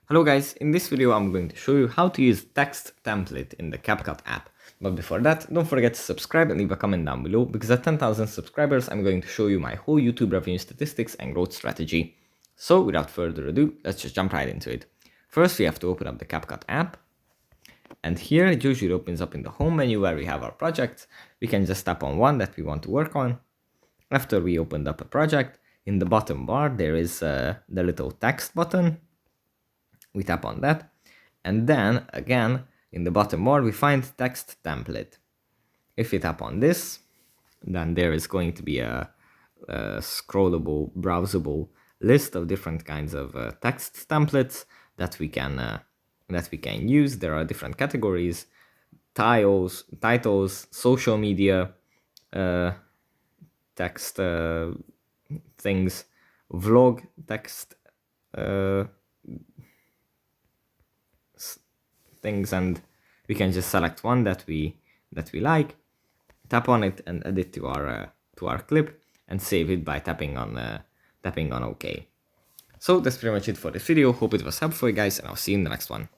Hello guys, in this video I'm going to show you how to use text template in the CapCut app. But before that, don't forget to subscribe and leave a comment down below, because at 10,000 subscribers I'm going to show you my whole YouTube revenue statistics and growth strategy. So without further ado, let's just jump right into it. First we have to open up the CapCut app, and here it usually opens up in the home menu where we have our projects. We can just tap on one that we want to work on. After we opened up a project, in the bottom bar there is the little text button. We tap on that, and then again in the bottom bar we find text template. If we tap on this, then there is going to be a scrollable, browsable list of different kinds of text templates that we can use. There are different categories: titles, social media, text things, vlog text things, and we can just select one that we like, tap on it and add it to our clip and save it by tapping on OK. So that's pretty much it for this video. Hope it was helpful, guys, and I'll see you in the next one.